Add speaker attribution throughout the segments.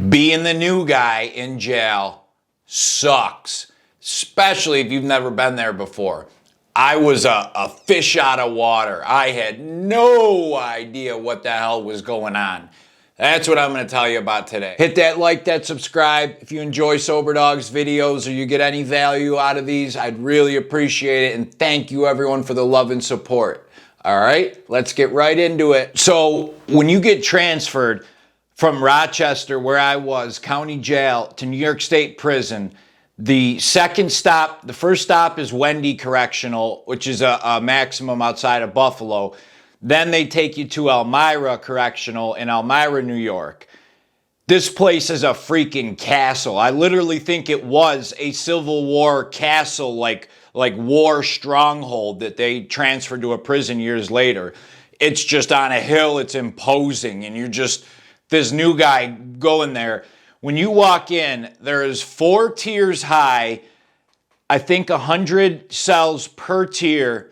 Speaker 1: Being the new guy in jail sucks, especially if you've never been there before. I was a fish out of water. I had no idea what the hell was going on. That's what I'm going to tell you about today. Hit that like, that subscribe. If you enjoy Soberdogs videos or you get any value out of these, I'd really appreciate it. And thank you everyone for the love and support. All right, let's get right into it. So when you get transferred from Rochester, where I was, county jail, to New York State prison, the first stop is Wendy Correctional, which is a maximum outside of Buffalo. Then they take you to Elmira Correctional in Elmira, New York. This place is a freaking castle. I literally think it was a Civil War castle, like war stronghold that they transferred to a prison years later. It's just on a hill, it's imposing, and you're just this new guy going there. When you walk in, there is 4 tiers high, I think 100 cells per tier,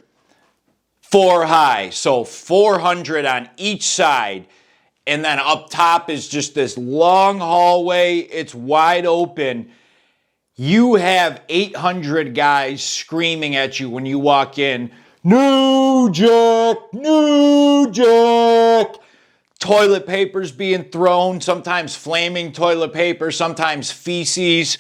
Speaker 1: 4 high, so 400 on each side. And then up top is just this long hallway. It's wide open. You have 800 guys screaming at you when you walk in. New Jack, new Jack. Toilet paper's being thrown, sometimes flaming toilet paper, sometimes feces.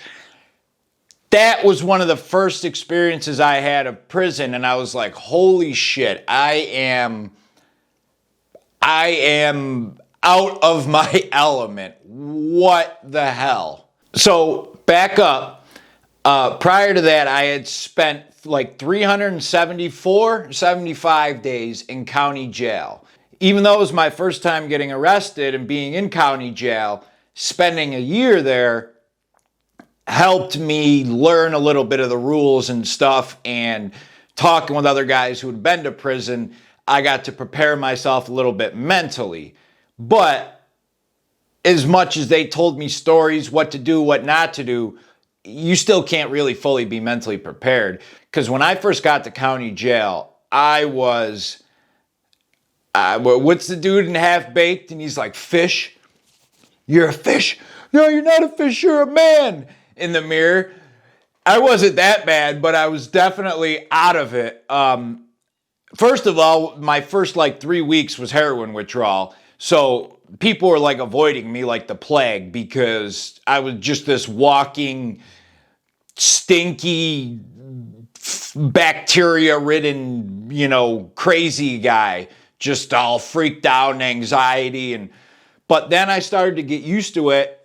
Speaker 1: That was one of the first experiences I had of prison, and I was like, holy shit, I am out of my element. What the hell? So back up. Prior to that, I had spent like 75 days in county jail. Even though it was my first time getting arrested and being in county jail, spending a year there helped me learn a little bit of the rules and stuff, and talking with other guys who had been to prison, I got to prepare myself a little bit mentally. But as much as they told me stories, what to do, what not to do, you still can't really fully be mentally prepared. Because when I first got to county jail, I was, what's the dude in Half Baked? And he's like, fish? You're a fish? No, you're not a fish, you're a man. In the mirror. I wasn't that bad, but I was definitely out of it. First of all, my first like 3 weeks was heroin withdrawal. So people were like avoiding me like the plague because I was just this walking, stinky, bacteria-ridden, crazy guy, just all freaked out and anxiety. But then I started to get used to it.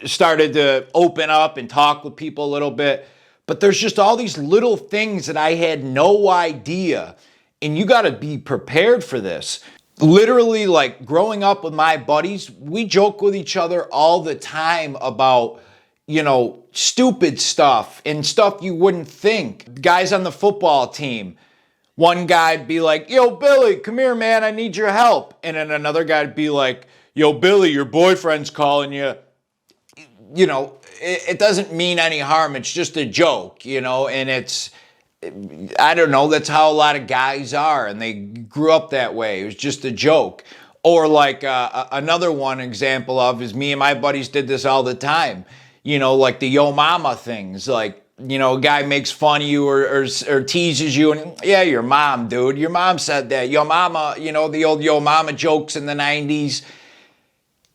Speaker 1: Started to open up and talk with people a little bit. But there's just all these little things that I had no idea. And you got to be prepared for this. Literally, like growing up with my buddies, we joke with each other all the time about, stupid stuff and stuff you wouldn't think. Guys on the football team, one guy'd be like, yo, Billy, come here, man, I need your help. And then another guy'd be like, yo, Billy, your boyfriend's calling you. It doesn't mean any harm. It's just a joke, and I don't know, that's how a lot of guys are, and they grew up that way. It was just a joke. Or like another one example of is me and my buddies did this all the time, like the yo mama things, like, a guy makes fun of you or teases you, and yeah, your mom, dude, your mom said that. Yo mama, the old yo mama jokes in the 90s.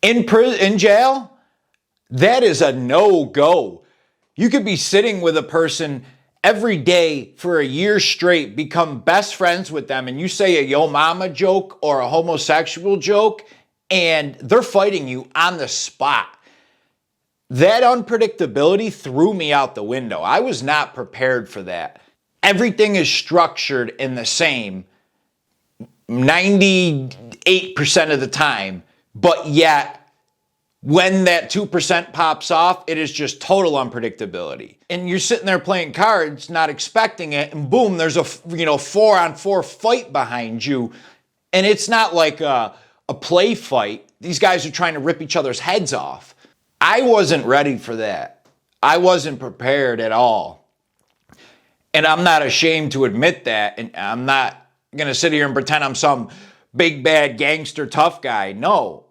Speaker 1: In jail, that is a no-go. You could be sitting with a person every day for a year straight, become best friends with them, and you say a yo mama joke or a homosexual joke, and they're fighting you on the spot. That unpredictability threw me out the window. I was not prepared for that. Everything is structured in the same 98% of the time, but yet when that 2% pops off, it is just total unpredictability. And you're sitting there playing cards, not expecting it, and boom, there's a 4-on-4 fight behind you. And it's not like a play fight. These guys are trying to rip each other's heads off. I wasn't ready for that. I wasn't prepared at all. And I'm not ashamed to admit that. And I'm not going to sit here and pretend I'm some big, bad gangster tough guy. No,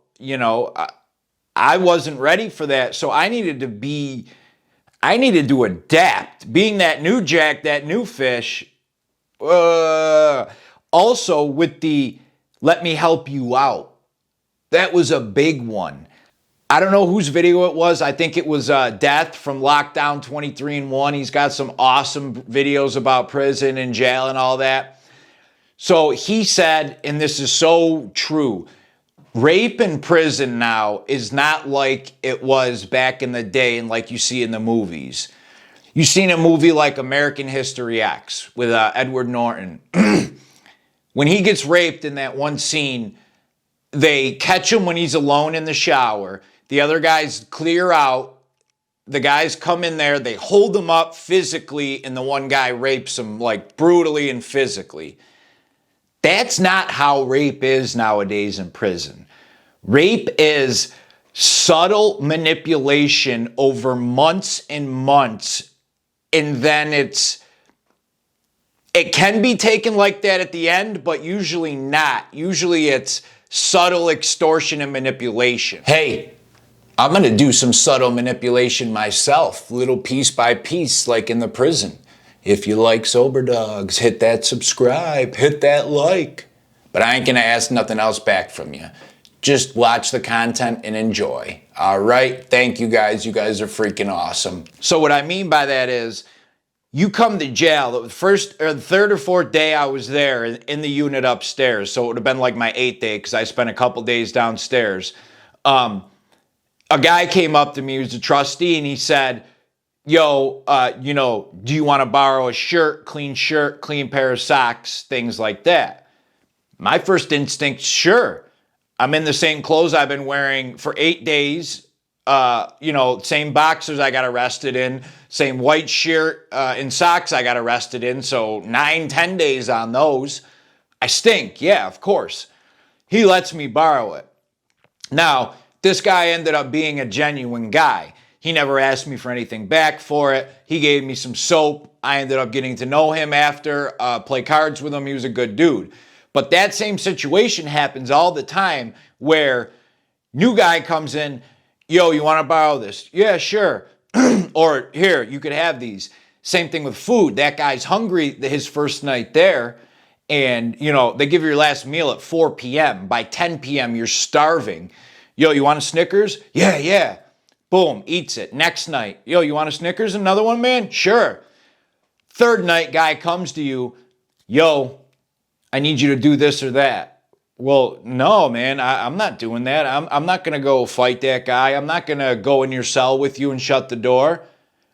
Speaker 1: I wasn't ready for that. So I needed to adapt. Being that new jack, that new fish, also with the let me help you out. That was a big one. I don't know whose video it was. I think it was Death from Lockdown 23-1. He's got some awesome videos about prison and jail and all that. So he said, and this is so true, rape in prison now is not like it was back in the day and like you see in the movies. You've seen a movie like American History X with Edward Norton. When he gets raped in that one scene, they catch him when he's alone in the shower. The other guys clear out. The guys come in there. They hold him up physically, and the one guy rapes him like brutally and physically. That's not how rape is nowadays in prison. Rape is subtle manipulation over months and months, and then it can be taken like that at the end, but usually not. Usually it's subtle extortion and manipulation. Hey, I'm going to do some subtle manipulation myself, little piece by piece, like in the prison. If you like Soberdogs, hit that subscribe, hit that like. But I ain't going to ask nothing else back from you. Just watch the content and enjoy. All right? Thank you guys. You guys are freaking awesome. So what I mean by that is, you come to jail, the first or the third or fourth day I was there in the unit upstairs, so it would have been like my 8th day because I spent a couple days downstairs. A guy came up to me, he was a trustee, and he said, yo, do you want to borrow a shirt, clean pair of socks, things like that? My first instinct, sure. I'm in the same clothes I've been wearing for 8 days. Same boxers I got arrested in, same white shirt and socks I got arrested in. So 9-10 days on those. I stink. Yeah, of course. He lets me borrow it. Now, this guy ended up being a genuine guy. He never asked me for anything back for it. He gave me some soap. I ended up getting to know him after, play cards with him. He was a good dude. But that same situation happens all the time where new guy comes in, yo, you want to borrow this? Yeah, sure. Or here, you could have these. Same thing with food. That guy's hungry his first night there. And, they give you your last meal at 4 p.m. By 10 p.m., you're starving. Yo, you want a Snickers? Yeah. Boom, eats it. Next night, yo, you want a Snickers? Another one, man? Sure. Third night, guy comes to you, yo, I need you to do this or that. Well, no, man, I'm not doing that. I'm not going to go fight that guy. I'm not going to go in your cell with you and shut the door.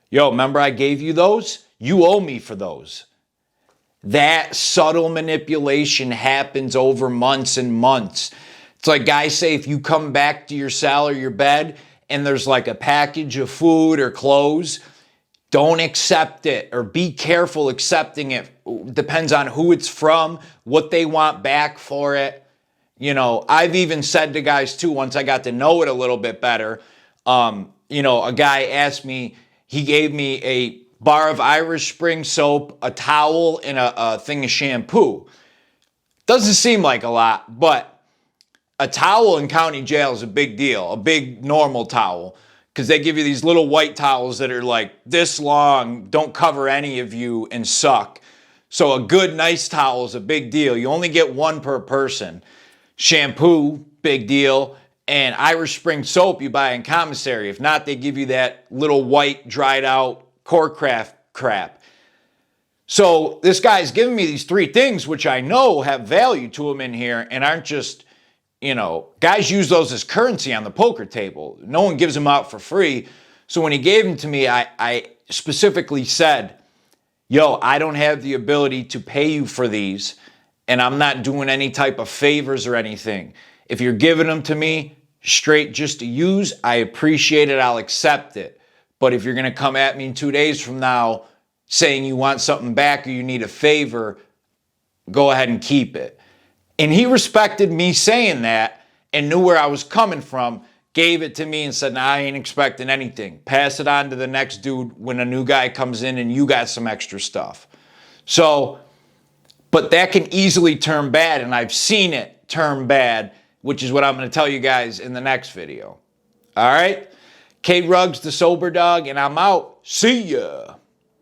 Speaker 1: Yo, remember I gave you those? You owe me for those. That subtle manipulation happens over months and months. It's like guys say, if you come back to your cell or your bed and there's like a package of food or clothes, don't accept it or be careful accepting it. Depends on who it's from, what they want back for it. I've even said to guys too, once I got to know it a little bit better, a guy asked me, he gave me a bar of Irish Spring soap, a towel, and a thing of shampoo. Doesn't seem like a lot, but a towel in county jail is a big deal, a big normal towel, because they give you these little white towels that are like this long, don't cover any of you, and suck. So a good, nice towel is a big deal. You only get one per person. Shampoo, big deal. And Irish Spring soap you buy in commissary. If not, they give you that little white, dried out Corecraft crap. So this guy's giving me these 3 things, which I know have value to them in here and aren't just, guys use those as currency on the poker table. No one gives them out for free. So when he gave them to me, I specifically said, yo, I don't have the ability to pay you for these, and I'm not doing any type of favors or anything. If you're giving them to me straight just to use, I appreciate it. I'll accept it. But if you're going to come at me 2 days from now saying you want something back or you need a favor, go ahead and keep it. And he respected me saying that and knew where I was coming from, gave it to me and said, nah, I ain't expecting anything. Pass it on to the next dude when a new guy comes in and you got some extra stuff. So, but that can easily turn bad, and I've seen it turn bad, which is what I'm going to tell you guys in the next video. All right? K Ruggs, the Sober Dog, and I'm out. See ya.